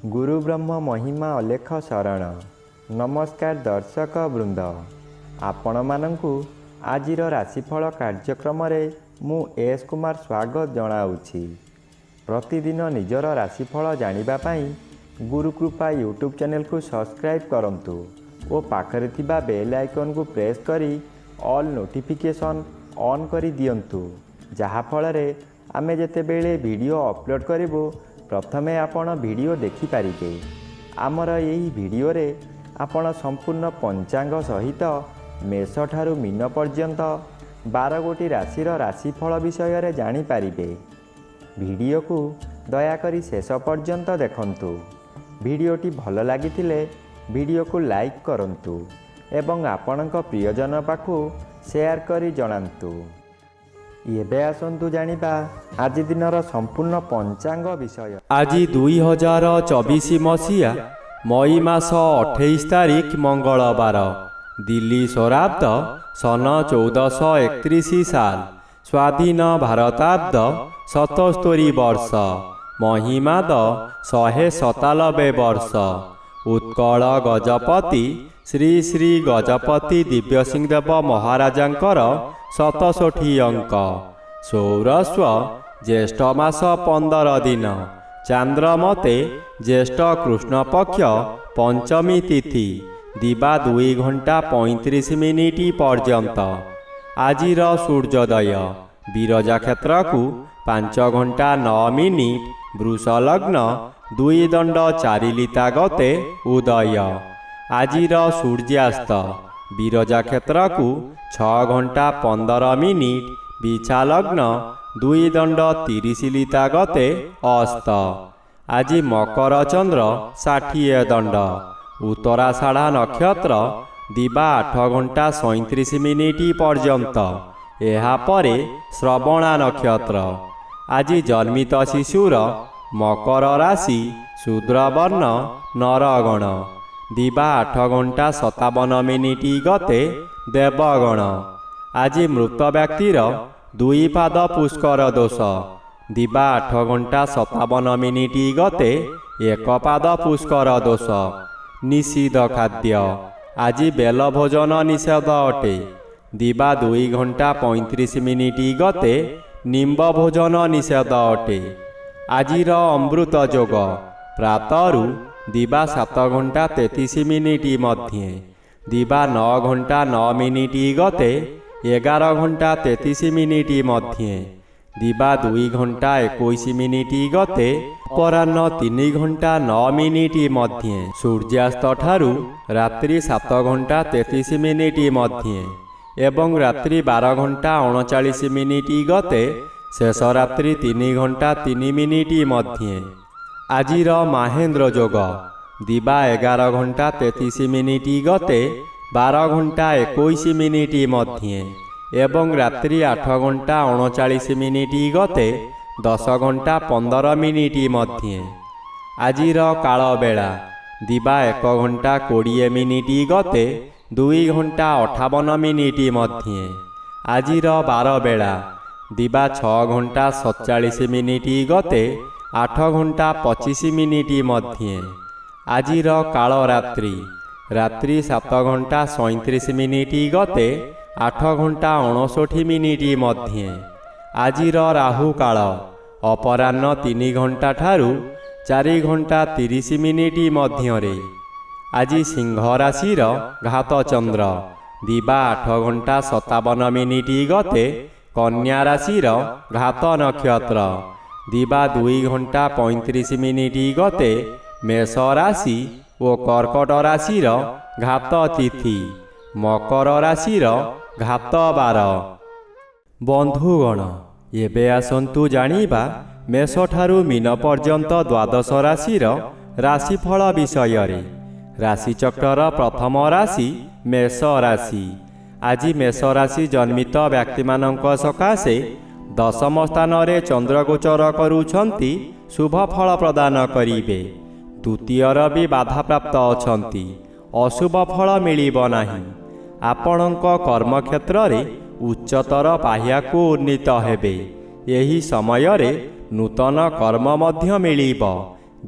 गुरु ब्रह्म महिमा अलेख शरण। नमस्कार दर्शक वृंद, आपण मानंकु आजिर राशिफल कार्यक्रम मु एस कुमार स्वागत जनाऊँगी। प्रतिदिन निजर राशिफल जानिबा पाई गुरुकृपा यूट्यूब चैनल को सब्सक्राइब करंतु और पाखरे थिबा बेल आइकन को प्रेस करी ऑल नोटिफिकेशन ऑन करी दियंतु, जहा फलरे आमे जेतेबेले वीडियो अपलोड करिवो प्रथमे आपण वीडियो देखि पारिबे। आमर एही वीडियो रे आपण संपूर्ण पंचांग सहित मेष ठारू मीन पर्यंत 12 गोटी राशिर राशिफल विषय रे जानि पारिबे। वीडियो को दयाकरी शेष पर्यंत देखंतु। वीडियोटी भल लागिथिले वीडियो को लाइक करंतु एवं आपणक प्रियजन पाखु शेयर करी जणांतु। एबे आसंतु जानिबा आज दिनर संपूर्ण पंचांग विषय। आज 2024 मसीहा मई मास 28 तारिख मंगलवार, दिल्ली शराब्द सन 1431 साल, स्वाधीन भारताब्द 77 वर्ष, महिमाद 197 वर्ष। उत्कल गजपति श्री श्री गजपति दिव्यसिंहदेव महाराजांकर 67 अंक। सौरस्व ज्येष्ठ मास 15 दिन, चांद्रमते ज्येष्ठ कृष्ण पक्ष पंचमी तिथि, दिवा 2 घंटा 35 मिनिट पर्यंत। आजिर सूर्योदय विरजा क्षेत्र को 5 घंटा 9 मिनिट, वृष लग्न 2 दंड 4 लिता गते उदय। आजिर सूर्यास्त विरजा क्षेत्र को 6 घंटा 15 मिनिट, बिछा लग्न 2 दंड 30 लिता गते अस्त। आज मकर चंद्र 60 दंड, उत्तराषाढ़ा नक्षत्र दिवा 8 घंटा 37 मिनिट पर्यंत। एहा परे श्रवणा नक्षत्र। आज जन्मित शिशुर मकर राशि, शूद्रवर्ण नरगण, दिवा 8 घंटा 57 मिनिट गते देवगण। आज मृत व्यक्तिर 2 पाद पुष्कर दोष, दिवा 8 घंटा 57 मिनिट गते 1 पाद पुष्कर दोष। निषिद्ध खाद्य आज बेल भोजन निषेध अटे, दिवा 2 घंटा 35 मिनिट गते निम्ब भोजन निषेध अटे। आजिर अमृत जोग प्रातरु दिवा 7 घंटा 33 मिनिट मध्ये, दिवा 9 घंटा 9 मिनिट गते 11 घंटा 33 मिनिट मध्ये, दिवा 2 घंटा 21 मिनिट गते अपराह्न 3 घंटा 9 मिनिट मध्ये। सूर्यास्त ठारू रात्रि 7 घंटा 33 मिनिट मध्ये एवं रात्रि 12 घंटा 39 मिनिट गते शेष रात्रि 3 घंटा 3 मिनिट मध्ये। आजिर महेन्द्र जोग दिवा 11 घंटा 33 मिनिट गते 12 घंटा 21 मिनिट मध्ये एवं रात्रि 8 घंटा 39 मिनिट गते 10 घंटा 15 मिनिट मध्ये। आजिर काल बेला दिवा 1 घंटा 20 मिनिट गते 2 घंटा 58 मिनिट मध्ये। आजिर बार बेला दिवा 6 घंटा 47 मिनिट गते 8 घंटा 25 मिनिट मध्ये। आजिर काल रात्रि रात्रि 7 घंटा 37 मिनिट गते 8 घंटा 59 मिनिट मध्ये। आजिर राहु काल अपराह्न 3 घंटा ठारू 4 घंटा 30 मिनिट मध्यरे। आज सिंह राशिर घात चंद्र दिवा 8 घंटा 57 मिनिट गते कन्या राशिर घात नक्षत्र, दिवा 2 घंटा 35 मिनिट गते मेष राशि और कर्कट राशिर घात तिथि, मकर राशिर घात बार। बंधुगण एबे आसंतु जानिबा मेष ठारू मीन पर्यंत 12 राशिर राशिफल विषय रे। राशिचक्र प्रथम राशि मेष राशि। आज मेष राशि जन्मित व्यक्ति मानक सकाशे 10म स्थान रे चंद्र गोचर करुछंती शुभ फल प्रदान करिबे। द्वितीयर भी बाधा प्राप्त अछंती, अशुभ फल मिलिब नाही। आपणक कर्म क्षेत्र रे उच्चतर पाह्या को उन्नीत हेबे। एही समय रे नूतन कर्म मध्य मिलिब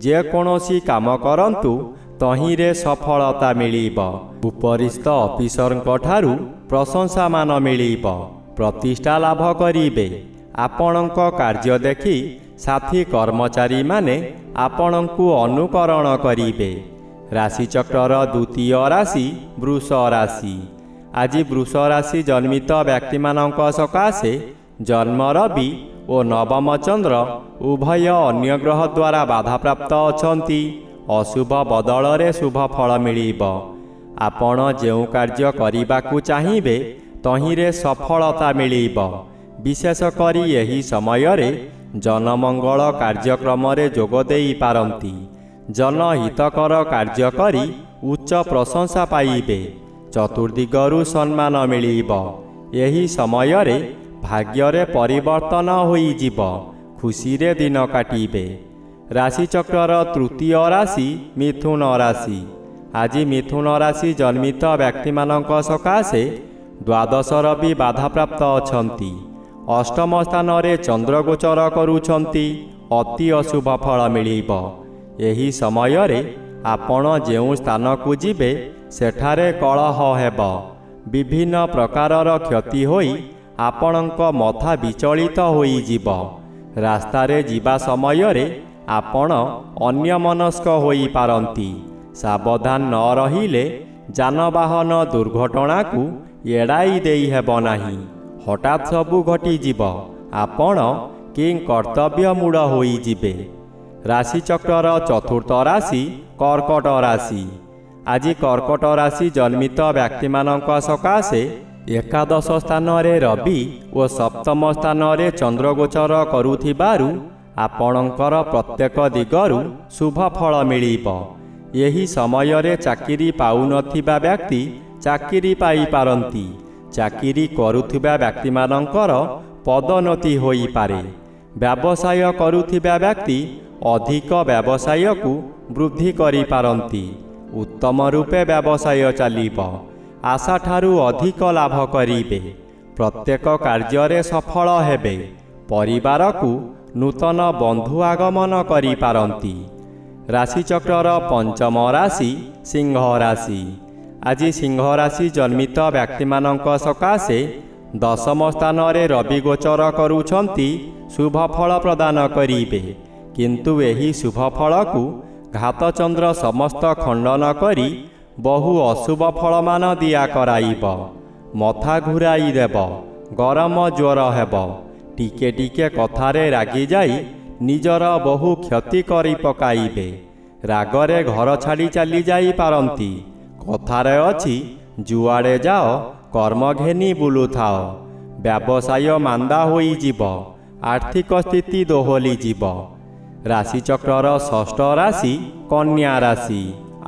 ଯେକୌଣସି କାମ କରନ୍ତୁ ତହିଁରେ ସଫଳତା ମିଳିବ। ଉପରିସ୍ଥ ଅଫିସରଙ୍କ ଠାରୁ ପ୍ରଶଂସାମାନ ମିଳିବ। ପ୍ରତିଷ୍ଠା ଲାଭ କରିବେ। ଆପଣଙ୍କ କାର୍ଯ୍ୟ ଦେଖି ସାଥୀ କର୍ମଚାରୀମାନେ ଆପଣଙ୍କୁ ଅନୁକରଣ କରିବେ। ରାଶିଚକ୍ରର ଦ୍ୱିତୀୟ ରାଶି ବୃଷ ରାଶି। ଆଜି ବୃଷ ରାଶି ଜନ୍ମିତ ବ୍ୟକ୍ତିମାନଙ୍କ ସକାଶେ ଜନ୍ମ ରବି ଓ ନବମ ଚନ୍ଦ୍ର ଉଭୟ ଅନ୍ୟ ଗ୍ରହ ଦ୍ୱାରା ବାଧାପ୍ରାପ୍ତ ଅଛନ୍ତି। ଅଶୁଭ ବଦଳରେ ଶୁଭ ଫଳ ମିଳିବ। ଆପଣ ଯେଉଁ କାର୍ଯ୍ୟ କରିବାକୁ ଚାହିଁବେ ତହିଁରେ ସଫଳତା ମିଳିବ। ବିଶେଷ କରି ଏହି ସମୟରେ ଜନମଙ୍ଗଳ କାର୍ଯ୍ୟକ୍ରମରେ ଯୋଗ ଦେଇପାରନ୍ତି। ଜନହିତକର କାର୍ଯ୍ୟ କରି ଉଚ୍ଚ ପ୍ରଶଂସା ପାଇବେ। ଚତୁର୍ଦିଗରୁ ସମ୍ମାନ ମିଳିବ। ଏହି ସମୟରେ ଭାଗ୍ୟରେ ପରିବର୍ତ୍ତନ ହୋଇଯିବ। ଖୁସିରେ ଦିନ କାଟିବେ। ରାଶିଚକ୍ରର ତୃତୀୟ ରାଶି ମିଥୁନ ରାଶି। ଆଜି ମିଥୁନ ରାଶି ଜନ୍ମିତ ବ୍ୟକ୍ତିମାନଙ୍କ ସକାଶେ ଦ୍ୱାଦଶ ରବି ବାଧାପ୍ରାପ୍ତ ଅଛନ୍ତି। ଅଷ୍ଟମ ସ୍ଥାନରେ ଚନ୍ଦ୍ର ଗୋଚର କରୁଛନ୍ତି। ଅତି ଅଶୁଭ ଫଳ ମିଳିବ। ଏହି ସମୟରେ ଆପଣ ଯେଉଁ ସ୍ଥାନକୁ ଯିବେ ସେଠାରେ କଳହ ହେବ। ବିଭିନ୍ନ ପ୍ରକାରର କ୍ଷତି ହୋଇ ଆପଣଙ୍କ ମଥା ବିଚଳିତ ହୋଇଯିବ। ରାସ୍ତାରେ ଯିବା ସମୟରେ ଆପଣ ଅନ୍ୟମନସ୍କ ହୋଇପାରନ୍ତି। ସାବଧାନ ନ ରହିଲେ ଯାନବାହନ ଦୁର୍ଘଟଣାକୁ ଏଡ଼ାଇ ଦେଇ ହେବ ନାହିଁ। ହଠାତ୍ ସବୁ ଘଟିଯିବ। ଆପଣ କିଂକର୍ତ୍ତବ୍ୟମୂଢ଼ ହୋଇଯିବେ। ରାଶିଚକ୍ରର ଚତୁର୍ଥ ରାଶି କର୍କଟ ରାଶି। ଆଜି କର୍କଟ ରାଶି ଜନ୍ମିତ ବ୍ୟକ୍ତିମାନଙ୍କ ସକାଶେ ଏକାଦଶ ସ୍ଥାନରେ ରବି ଓ ସପ୍ତମ ସ୍ଥାନରେ ଚନ୍ଦ୍ରଗୋଚର କରୁଥିବାରୁ ଆପଣଙ୍କର ପ୍ରତ୍ୟେକ ଦିଗରୁ ଶୁଭ ଫଳ ମିଳିବ। ଏହି ସମୟରେ ଚାକିରି ପାଉନଥିବା ବ୍ୟକ୍ତି ଚାକିରି ପାଇପାରନ୍ତି। ଚାକିରି କରୁଥିବା ବ୍ୟକ୍ତିମାନଙ୍କର ପଦୋନ୍ନତି ହୋଇପାରେ। ବ୍ୟବସାୟ କରୁଥିବା ବ୍ୟକ୍ତି ଅଧିକ ବ୍ୟବସାୟକୁ ବୃଦ୍ଧି କରିପାରନ୍ତି। ଉତ୍ତମ ରୂପେ ବ୍ୟବସାୟ ଚାଲିବ। ଆଶାଠାରୁ ଅଧିକ ଲାଭ କରିବେ। ପ୍ରତ୍ୟେକ କାର୍ଯ୍ୟରେ ସଫଳ ହେବେ। ପରିବାରକୁ ନୂତନ ବନ୍ଧୁ ଆଗମନ କରିପାରନ୍ତି। ରାଶିଚକ୍ରର ପଞ୍ଚମ ରାଶି ସିଂହ ରାଶି। ଆଜି ସିଂହ ରାଶି ଜନ୍ମିତ ବ୍ୟକ୍ତିମାନଙ୍କ ସକାଶେ ଦଶମ ସ୍ଥାନରେ ରବି ଗୋଚର କରୁଛନ୍ତି। ଶୁଭ ଫଳ ପ୍ରଦାନ କରିବେ। କିନ୍ତୁ ଏହି ଶୁଭ ଫଳକୁ ଘାତଚନ୍ଦ୍ର ସମସ୍ତ ଖଣ୍ଡନ କରି ବହୁ ଅଶୁଭ ଫଳମାନ ଦିଆ କରାଇବ। ମଥା ଘୁରାଇ ଦେବ। ଗରମ ଜ୍ୱର ହେବ। ଟିକେ ଟିକେ କଥାରେ ରାଗିଯାଇ ନିଜର ବହୁ କ୍ଷତି କରି ପକାଇବେ। ରାଗରେ ଘର ଛାଡ଼ି ଚାଲି ଯାଇପାରନ୍ତି। କଥାରେ ଅଛି ଯୁଆଡ଼େ ଯାଅ କର୍ମ ଘେନି ବୁଲୁଥାଅ। ବ୍ୟବସାୟ ମାନ୍ଦା ହୋଇଯିବ। ଆର୍ଥିକ ସ୍ଥିତି ଦୋହଲିଯିବ। ରାଶିଚକ୍ରର ଷଷ୍ଠ ରାଶି କନ୍ୟା ରାଶି।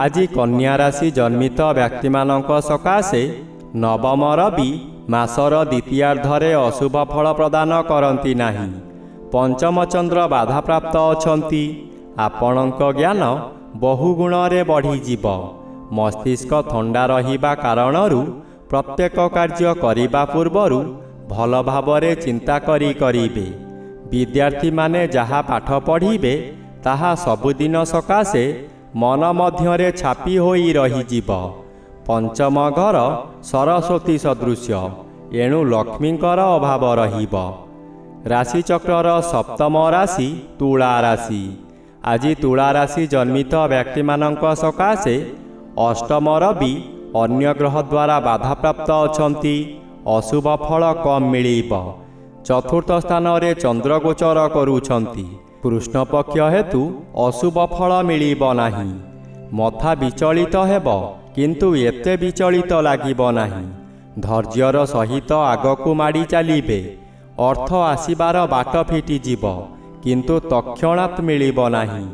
ଆଜି କନ୍ୟା ରାଶି ଜନ୍ମିତ ବ୍ୟକ୍ତିମାନଙ୍କ ସକାଶେ ନବମ ରବି ମାସର ଦ୍ୱିତୀୟାର୍ଦ୍ଧରେ ଅଶୁଭ ଫଳ ପ୍ରଦାନ କରନ୍ତି ନାହିଁ। ପଞ୍ଚମ ଚନ୍ଦ୍ର ବାଧାପ୍ରାପ୍ତ ଅଛନ୍ତି। ଆପଣଙ୍କ ଜ୍ଞାନ ବହୁ ଗୁଣରେ ବଢ଼ିଯିବ। ମସ୍ତିଷ୍କ ଥଣ୍ଡା ରହିବା କାରଣରୁ ପ୍ରତ୍ୟେକ କାର୍ଯ୍ୟ କରିବା ପୂର୍ବରୁ ଭଲ ଭାବରେ ଚିନ୍ତା କରିବେ। ବିଦ୍ୟାର୍ଥୀମାନେ ଯାହା ପାଠ ପଢ଼ିବେ ତାହା ସବୁଦିନ ସକାଶେ ମନ ମଧ୍ୟରେ ଛାପି ହୋଇ ରହିଯିବ। ପଞ୍ଚମ ଘର ସରସ୍ୱତୀ ସଦୃଶ୍ୟ। ଏଣୁ ଲକ୍ଷ୍ମୀଙ୍କର ଅଭାବ ରହିବ। ରାଶିଚକ୍ରର ସପ୍ତମ ରାଶି ତୁଳା ରାଶି। ଆଜି ତୁଳା ରାଶି ଜନ୍ମିତ ବ୍ୟକ୍ତିମାନଙ୍କ ସକାଶେ ଅଷ୍ଟମ ରବି ଅନ୍ୟ ଗ୍ରହ ଦ୍ୱାରା ବାଧାପ୍ରାପ୍ତ ଅଛନ୍ତି। ଅଶୁଭ ଫଳ କମ୍ ମିଳିବ। ଚତୁର୍ଥ ସ୍ଥାନରେ ଚନ୍ଦ୍ର ଗୋଚର କରୁଛନ୍ତି। କୃଷ୍ଣପକ୍ଷ ହେତୁ ଅଶୁଭ ଫଳ ମିଳିବ ନାହିଁ। ମଥା ବିଚଳିତ ହେବ କିନ୍ତୁ ଏତେ ବିଚଳିତ ଲାଗିବ ନାହିଁ। ଧୈର୍ଯ୍ୟର ସହିତ ଆଗକୁ ମାଡ଼ି ଚାଲିବେ। ଅର୍ଥ ଆସିବାର ବାଟ ଫିଟିଯିବ କିନ୍ତୁ ତତ୍କ୍ଷଣାତ୍ ମିଳିବ ନାହିଁ।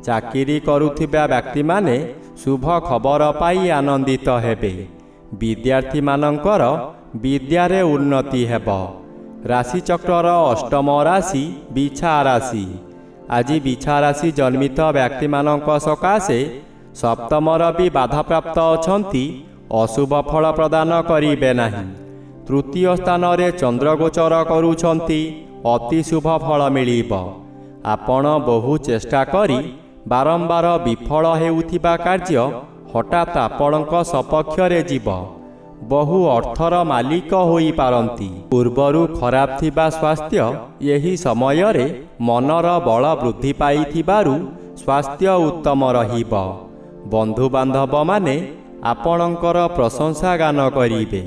ଚାକିରି କରୁଥିବା ବ୍ୟକ୍ତିମାନେ ଶୁଭ ଖବର ପାଇ ଆନନ୍ଦିତ ହେବେ। ବିଦ୍ୟାର୍ଥୀମାନଙ୍କର ବିଦ୍ୟାରେ ଉନ୍ନତି ହେବ। ରାଶିଚକ୍ରର ଅଷ୍ଟମ ରାଶି ବିଛା ରାଶି। ଆଜି ବିଛା ରାଶି ଜନ୍ମିତ ବ୍ୟକ୍ତିମାନଙ୍କ ସକାଶେ ସପ୍ତମ ରବି ବାଧାପ୍ରାପ୍ତ ଅଛନ୍ତି। ଅଶୁଭ ଫଳ ପ୍ରଦାନ କରିବେ ନାହିଁ। ତୃତୀୟ ସ୍ଥାନରେ ଚନ୍ଦ୍ର ଗୋଚର କରୁଛନ୍ତି। ଅତି ଶୁଭ ଫଳ ମିଳିବ। ଆପଣ ବହୁ ଚେଷ୍ଟା କରି ବାରମ୍ବାର ବିଫଳ ହେଉଥିବା କାର୍ଯ୍ୟ ହଠାତ୍ ଆପଣଙ୍କ ସପକ୍ଷରେ ଯିବ। ବହୁ ଅର୍ଥର ମାଲିକ ହୋଇପାରନ୍ତି। ପୂର୍ବରୁ ଖରାପ ଥିବା ସ୍ୱାସ୍ଥ୍ୟ ଏହି ସମୟରେ ମନର ବଳ ବୃଦ୍ଧି ପାଇଥିବାରୁ ସ୍ୱାସ୍ଥ୍ୟ ଉତ୍ତମ ରହିବ। ବନ୍ଧୁବାନ୍ଧବମାନେ ଆପଣଙ୍କର ପ୍ରଶଂସା ଗାନ କରିବେ।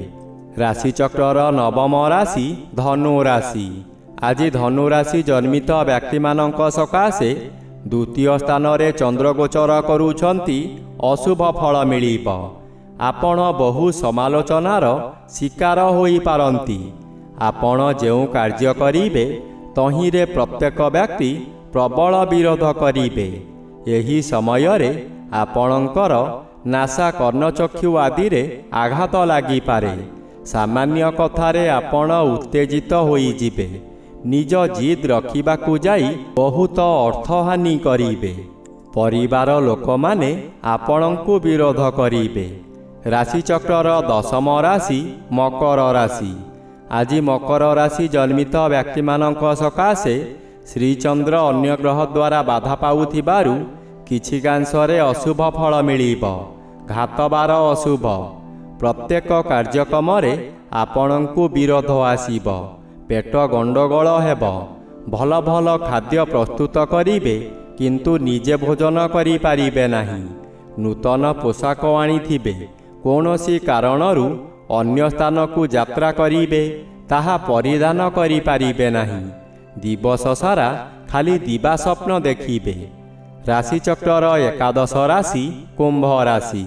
ରାଶିଚକ୍ରର ନବମ ରାଶି ଧନୁ ରାଶି। ଆଜି ଧନୁ ରାଶି ଜନ୍ମିତ ବ୍ୟକ୍ତିମାନଙ୍କ ସକାଶେ ଦ୍ୱିତୀୟ ସ୍ଥାନରେ ଚନ୍ଦ୍ରଗୋଚର କରୁଛନ୍ତି। ଅଶୁଭ ଫଳ ମିଳିବ। ଆପଣ ବହୁ ସମାଲୋଚନାର ଶିକାର ହୋଇପାରନ୍ତି। ଆପଣ ଯେଉଁ କାର୍ଯ୍ୟ କରିବେ ତହିଁରେ ପ୍ରତ୍ୟେକ ବ୍ୟକ୍ତି ପ୍ରବଳ ବିରୋଧ କରିବେ। ଏହି ସମୟରେ ଆପଣଙ୍କର ନାସା କର୍ଣ୍ଣଚକ୍ଷୁ ଆଦିରେ ଆଘାତ ଲାଗିପାରେ। ସାମାନ୍ୟ କଥାରେ ଆପଣ ଉତ୍ତେଜିତ ହୋଇଯିବେ। ନିଜ ଜିଦ୍ ରଖିବାକୁ ଯାଇ ବହୁତ ଅର୍ଥହାନି କରିବେ। ପରିବାର ଲୋକମାନେ ଆପଣଙ୍କୁ ବିରୋଧ କରିବେ। ରାଶିଚକ୍ରର ଦଶମ ରାଶି ମକର ରାଶି। ଆଜି ମକର ରାଶି ଜନ୍ମିତ ବ୍ୟକ୍ତିମାନଙ୍କ ସକାଶେ ଶ୍ରୀଚନ୍ଦ୍ର ଅନ୍ୟ ଗ୍ରହ ଦ୍ୱାରା ବାଧା ପାଉଥିବାରୁ କିଛିକାଂଶରେ ଅଶୁଭ ଫଳ ମିଳିବ। ଘାତବାର ଅଶୁଭ। ପ୍ରତ୍ୟେକ କାର୍ଯ୍ୟକ୍ରମରେ ଆପଣଙ୍କୁ ବିରୋଧ ଆସିବ। ପେଟ ଗଣ୍ଡଗୋଳ ହେବ। ଭଲ ଭଲ ଖାଦ୍ୟ ପ୍ରସ୍ତୁତ କରିବେ କିନ୍ତୁ ନିଜେ ଭୋଜନ କରିପାରିବେ ନାହିଁ। ନୂତନ ପୋଷାକ ଆଣିଥିବେ, କୌଣସି କାରଣରୁ ଅନ୍ୟ ସ୍ଥାନକୁ ଯାତ୍ରା କରିବେ, ତାହା ପରିଧାନ କରିପାରିବେ ନାହିଁ। ଦିବସ ସାରା ଖାଲି ଦିବା ସ୍ୱପ୍ନ ଦେଖିବେ। ରାଶିଚକ୍ରର ଏକାଦଶ ରାଶି କୁମ୍ଭ ରାଶି।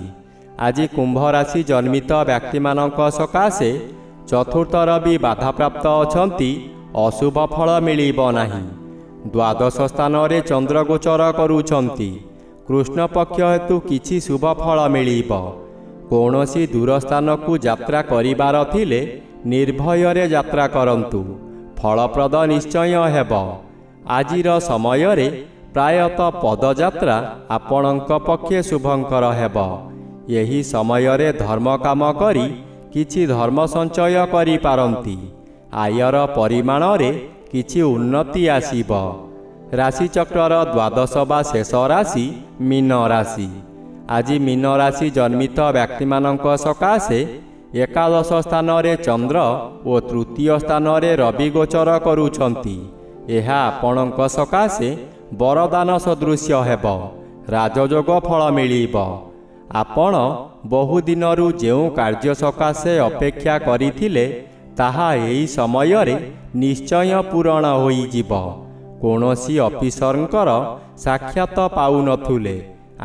ଆଜି କୁମ୍ଭ ରାଶି ଜନ୍ମିତ ବ୍ୟକ୍ତିମାନଙ୍କ ସକାଶେ ଚତୁର୍ଥ ରବି ବାଧାପ୍ରାପ୍ତ ଅଛନ୍ତି। ଅଶୁଭ ଫଳ ମିଳିବ ନାହିଁ। ଦ୍ୱାଦଶ ସ୍ଥାନରେ ଚନ୍ଦ୍ରଗୋଚର କରୁଛନ୍ତି। କୃଷ୍ଣପକ୍ଷ ହେତୁ କିଛି ଶୁଭ ଫଳ ମିଳିବ। କୌଣସି ଦୂର ସ୍ଥାନକୁ ଯାତ୍ରା କରିବାର ଥିଲେ ନିର୍ଭୟରେ ଯାତ୍ରା କରନ୍ତୁ। ଫଳପ୍ରଦ ନିଶ୍ଚୟ ହେବ। ଆଜିର ସମୟରେ ପ୍ରାୟତଃ ପଦଯାତ୍ରା ଆପଣଙ୍କ ପକ୍ଷେ ଶୁଭଙ୍କର ହେବ। ଏହି ସମୟରେ ଧର୍ମ କାମ କରି କିଛି ଧର୍ମ ସଞ୍ଚୟ କରିପାରନ୍ତି। ଆୟର ପରିମାଣରେ କିଛି ଉନ୍ନତି ଆସିବ। ରାଶିଚକ୍ରର ଦ୍ୱାଦଶ ବା ଶେଷ ରାଶି ମୀନ ରାଶି। ଆଜି ମୀନ ରାଶି ଜନ୍ମିତ ବ୍ୟକ୍ତିମାନଙ୍କ ସକାଶେ ଏକାଦଶ ସ୍ଥାନରେ ଚନ୍ଦ୍ର ଓ ତୃତୀୟ ସ୍ଥାନରେ ରବି ଗୋଚର କରୁଛନ୍ତି। ଏହା ଆପଣଙ୍କ ସକାଶେ ବରଦାନ ସଦୃଶ୍ୟ ହେବ। ରାଜଯୋଗ ଫଳ ମିଳିବ। ଆପଣ ବହୁଦିନରୁ ଯେଉଁ କାର୍ଯ୍ୟ ସକାଶେ ଅପେକ୍ଷା କରିଥିଲେ ତାହା ଏହି ସମୟରେ ନିଶ୍ଚୟ ପୂରଣ ହୋଇଯିବ। କୌଣସି ଅଫିସରଙ୍କର ସାକ୍ଷାତ ପାଉନଥିଲେ,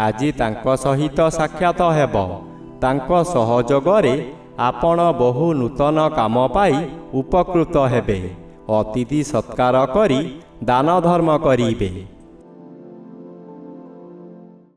ଆଜି ତାଙ୍କ ସହିତ ସାକ୍ଷାତ ହେବ। ତାଙ୍କ ସହଯୋଗରେ ଆପଣ ବହୁ ନୂତନ କାମ ପାଇ ଉପକୃତ ହେବେ। ଅତିଥି ସତ୍କାର କରି ଦାନ ଧର୍ମ କରିବେ।